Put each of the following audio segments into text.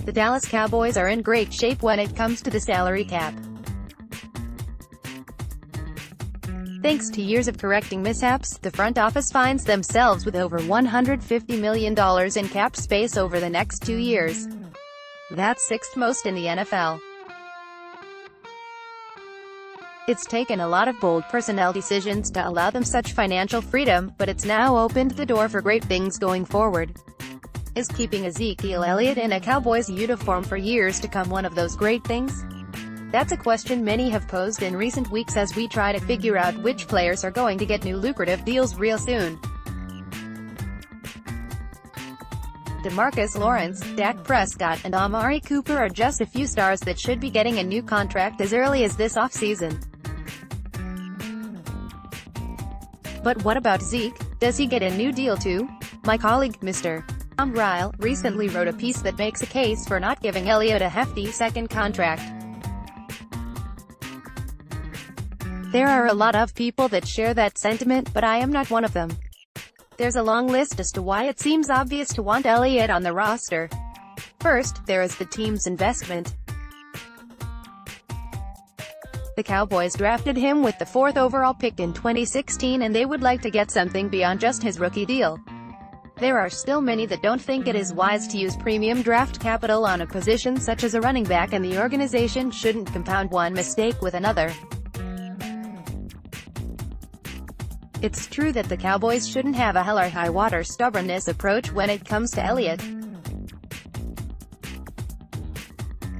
The Dallas Cowboys are in great shape when it comes to the salary cap. Thanks to years of correcting mishaps, the front office finds themselves with over $150 million in cap space over the next 2 years. That's sixth most in the NFL. It's taken a lot of bold personnel decisions to allow them such financial freedom, but it's now opened the door for great things going forward. Is keeping Ezekiel Elliott in a Cowboys uniform for years to come one of those great things? That's a question many have posed in recent weeks as we try to figure out which players are going to get new lucrative deals real soon. DeMarcus Lawrence, Dak Prescott, and Amari Cooper are just a few stars that should be getting a new contract as early as this offseason. But what about Zeke? Does he get a new deal too? My colleague, Mr. Tom Ryle, recently wrote a piece that makes a case for not giving Elliott a hefty second contract. There are a lot of people that share that sentiment, but I am not one of them. There's a long list as to why it seems obvious to want Elliott on the roster. First, there is the team's investment. The Cowboys drafted him with the 4th overall pick in 2016 and they would like to get something beyond just his rookie deal. There are still many that don't think it is wise to use premium draft capital on a position such as a running back, and the organization shouldn't compound one mistake with another. It's true that the Cowboys shouldn't have a hell or high water stubbornness approach when it comes to Elliott.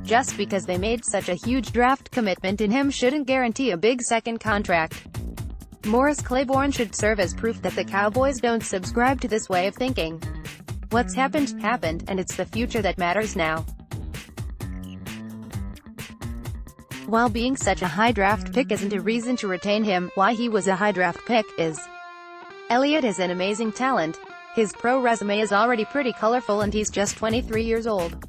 Just because they made such a huge draft commitment in him shouldn't guarantee a big second contract. Morris Claiborne should serve as proof that the Cowboys don't subscribe to this way of thinking. What's happened, happened, and it's the future that matters now. While being such a high draft pick isn't a reason to retain him, why he was a high draft pick is. Elliott is an amazing talent. His pro resume is already pretty colorful and he's just 23 years old.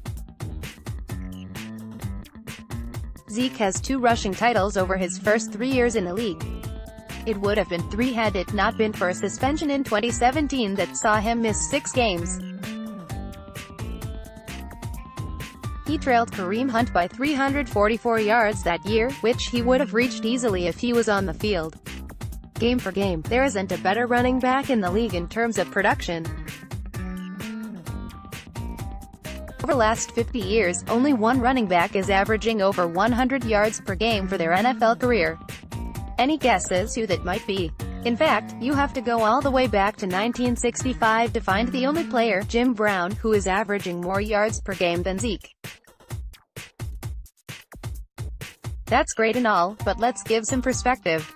Zeke has 2 rushing titles over his first 3 years in the league. It would have been 3 had it not been for a suspension in 2017 that saw him miss 6 games. He trailed Kareem Hunt by 344 yards that year, which he would have reached easily if he was on the field. Game for game, there isn't a better running back in the league in terms of production. Over the last 50 years, only one running back is averaging over 100 yards per game for their NFL career. Any guesses who that might be? In fact, you have to go all the way back to 1965 to find the only player, Jim Brown, who is averaging more yards per game than Zeke. That's great and all, but let's give some perspective.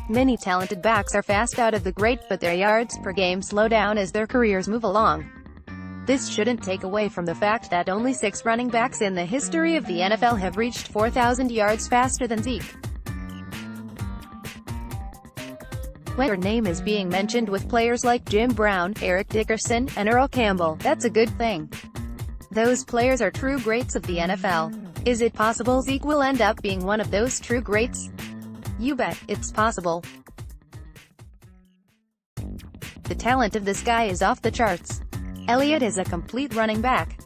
Many talented backs are fast out of the gate, but their yards per game slow down as their careers move along. This shouldn't take away from the fact that only 6 running backs in the history of the NFL have reached 4,000 yards faster than Zeke. When your name is being mentioned with players like Jim Brown, Eric Dickerson, and Earl Campbell, that's a good thing. Those players are true greats of the NFL. Is it possible Zeke will end up being one of those true greats? You bet, it's possible. The talent of this guy is off the charts. Elliott is a complete running back.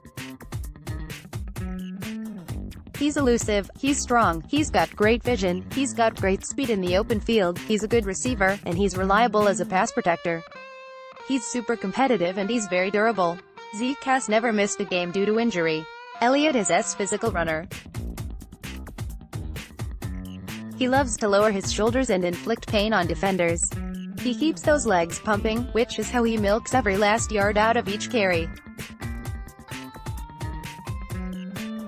He's elusive, he's strong, he's got great vision, he's got great speed in the open field, he's a good receiver, and he's reliable as a pass protector. He's super competitive and he's very durable. Zeke has never missed a game due to injury. Elliott is a physical runner. He loves to lower his shoulders and inflict pain on defenders. He keeps those legs pumping, which is how he milks every last yard out of each carry.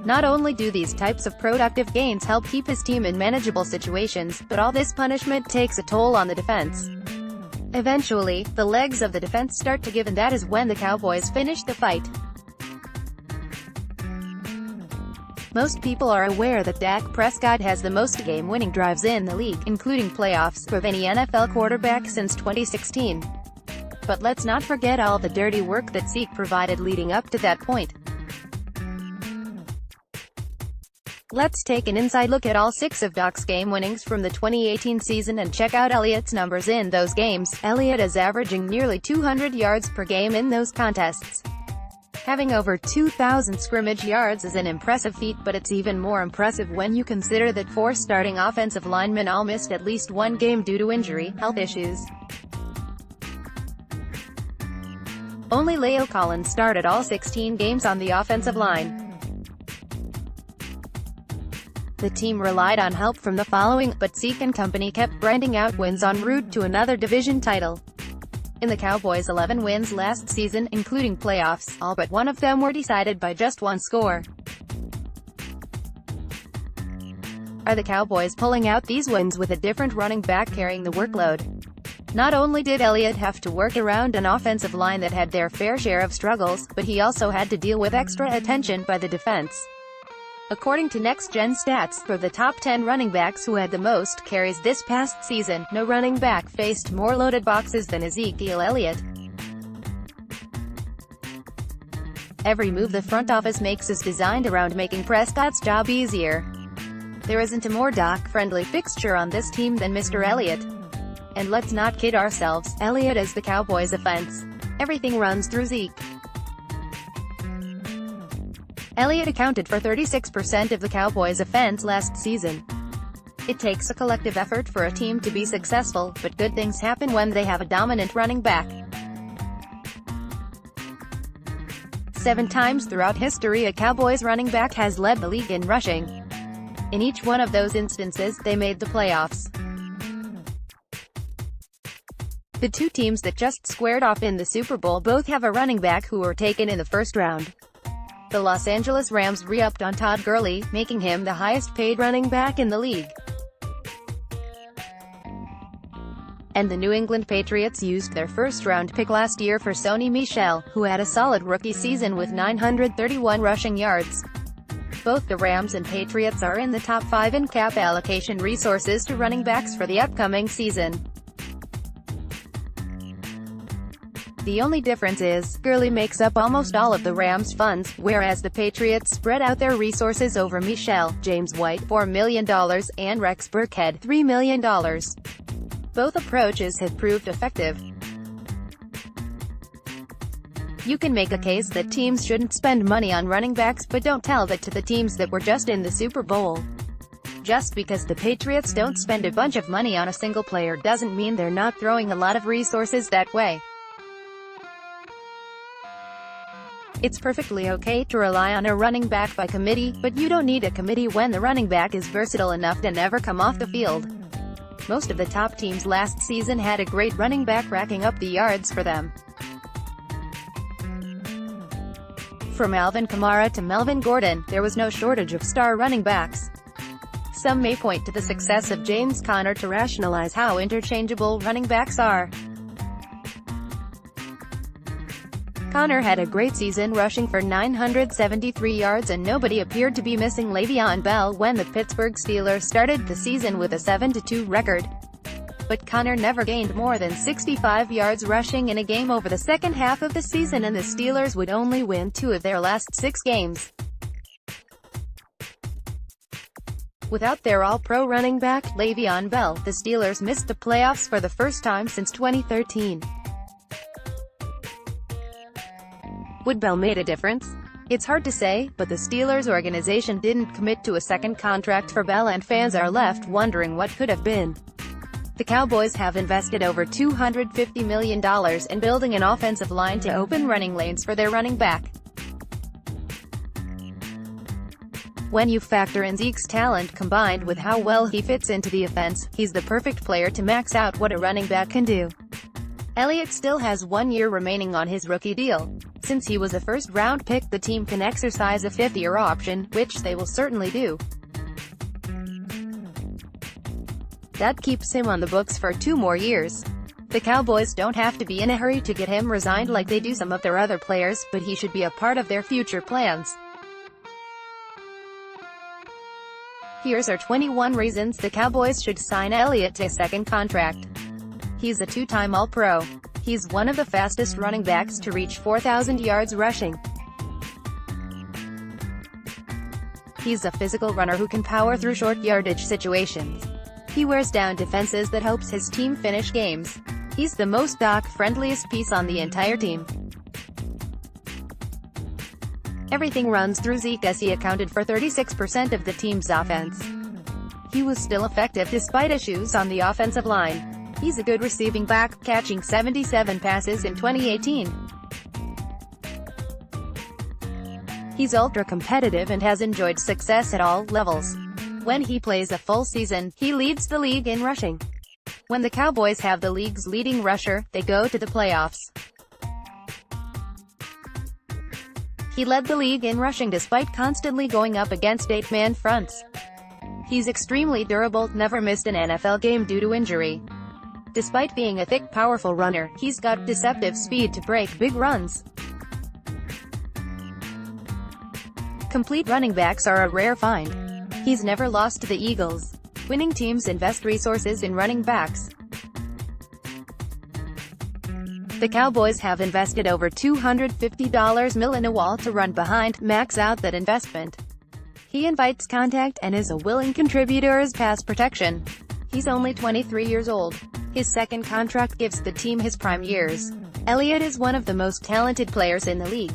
Not only do these types of productive gains help keep his team in manageable situations, but all this punishment takes a toll on the defense. Eventually, the legs of the defense start to give, and that is when the Cowboys finish the fight. Most people are aware that Dak Prescott has the most game-winning drives in the league, including playoffs, of any NFL quarterback since 2016. But let's not forget all the dirty work that Zeke provided leading up to that point. Let's take an inside look at all 6 of Dak's game winnings from the 2018 season and check out Elliott's numbers in those games. Elliott is averaging nearly 200 yards per game in those contests. Having over 2,000 scrimmage yards is an impressive feat, but it's even more impressive when you consider that 4 starting offensive linemen all missed at least one game due to injury, health issues. Only La'el Collins started all 16 games on the offensive line. The team relied on help from the following, but Zeke and company kept grinding out wins en route to another division title. In the Cowboys' 11 wins last season, including playoffs, all but one of them were decided by just one score. Are the Cowboys pulling out these wins with a different running back carrying the workload? Not only did Elliott have to work around an offensive line that had their fair share of struggles, but he also had to deal with extra attention by the defense. According to Next Gen Stats, for the top 10 running backs who had the most carries this past season, no running back faced more loaded boxes than Ezekiel Elliott. Every move the front office makes is designed around making Prescott's job easier. There isn't a more doc-friendly fixture on this team than Mr. Elliott. And let's not kid ourselves, Elliott is the Cowboys' offense. Everything runs through Zeke. Elliott accounted for 36% of the Cowboys' offense last season. It takes a collective effort for a team to be successful, but good things happen when they have a dominant running back. 7 times throughout history a Cowboys running back has led the league in rushing. In each one of those instances, they made the playoffs. The 2 teams that just squared off in the Super Bowl both have a running back who were taken in the first round. The Los Angeles Rams re-upped on Todd Gurley, making him the highest-paid running back in the league. And the New England Patriots used their first-round pick last year for Sony Michel, who had a solid rookie season with 931 rushing yards. Both the Rams and Patriots are in the top 5 in cap allocation resources to running backs for the upcoming season. The only difference is, Gurley makes up almost all of the Rams' funds, whereas the Patriots spread out their resources over Michel, James White $4 million, and Rex Burkhead $3 million. Both approaches have proved effective. You can make a case that teams shouldn't spend money on running backs, but don't tell that to the teams that were just in the Super Bowl. Just because the Patriots don't spend a bunch of money on a single player doesn't mean they're not throwing a lot of resources that way. It's perfectly okay to rely on a running back by committee, but you don't need a committee when the running back is versatile enough to never come off the field. Most of the top teams last season had a great running back racking up the yards for them. From Alvin Kamara to Melvin Gordon, there was no shortage of star running backs. Some may point to the success of James Conner to rationalize how interchangeable running backs are. Conner had a great season rushing for 973 yards and nobody appeared to be missing Le'Veon Bell when the Pittsburgh Steelers started the season with a 7-2 record. But Conner never gained more than 65 yards rushing in a game over the second half of the season, and the Steelers would only win 2 of their last 6 games. Without their all-pro running back, Le'Veon Bell, the Steelers missed the playoffs for the first time since 2013. Would Bell made a difference? It's hard to say, but the Steelers organization didn't commit to a second contract for Bell and fans are left wondering what could have been. The Cowboys have invested over $250 million in building an offensive line to open running lanes for their running back. When you factor in Zeke's talent combined with how well he fits into the offense, he's the perfect player to max out what a running back can do. Elliott still has 1 year remaining on his rookie deal. Since he was a first-round pick, the team can exercise a 5th-year option, which they will certainly do. That keeps him on the books for 2 more years. The Cowboys don't have to be in a hurry to get him resigned like they do some of their other players, but he should be a part of their future plans. Here's our 21 reasons the Cowboys should sign Elliott to a second contract. He's a 2-time All-Pro. He's one of the fastest running backs to reach 4,000 yards rushing. He's a physical runner who can power through short yardage situations. He wears down defenses that helps his team finish games. He's the most doc-friendliest piece on the entire team. Everything runs through Zeke as he accounted for 36% of the team's offense. He was still effective despite issues on the offensive line. He's a good receiving back, catching 77 passes in 2018. He's ultra-competitive and has enjoyed success at all levels. When he plays a full season, he leads the league in rushing. When the Cowboys have the league's leading rusher, they go to the playoffs. He led the league in rushing despite constantly going up against 8-man fronts. He's extremely durable, never missed an NFL game due to injury. Despite being a thick, powerful runner, he's got deceptive speed to break big runs. Complete running backs are a rare find. He's never lost to the Eagles. Winning teams invest resources in running backs. The Cowboys have invested over $250 million in a wall to run behind, max out that investment. He invites contact and is a willing contributor as pass protection. He's only 23 years old. His second contract gives the team his prime years. Elliott is one of the most talented players in the league.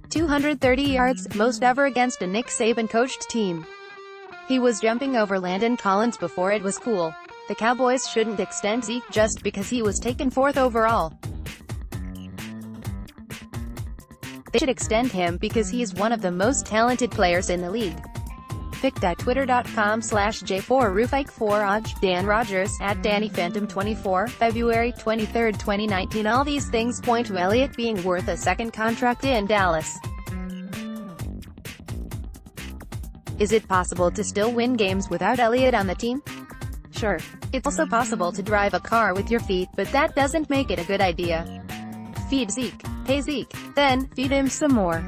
230 yards, most ever against a Nick Saban-coached team. He was jumping over Landon Collins before it was cool. The Cowboys shouldn't extend Zeke just because he was taken 4th overall. They should extend him because he's one of the most talented players in the league. Pic.twitter.com/J4Rufike4Oj, Dan Rogers, @DannyPhantom24, February 23, 2019. All these things point to Elliott being worth a second contract in Dallas. Is it possible to still win games without Elliott on the team? Sure. It's also possible to drive a car with your feet, but that doesn't make it a good idea. Feed Zeke. Hey Zeke. Then, feed him some more.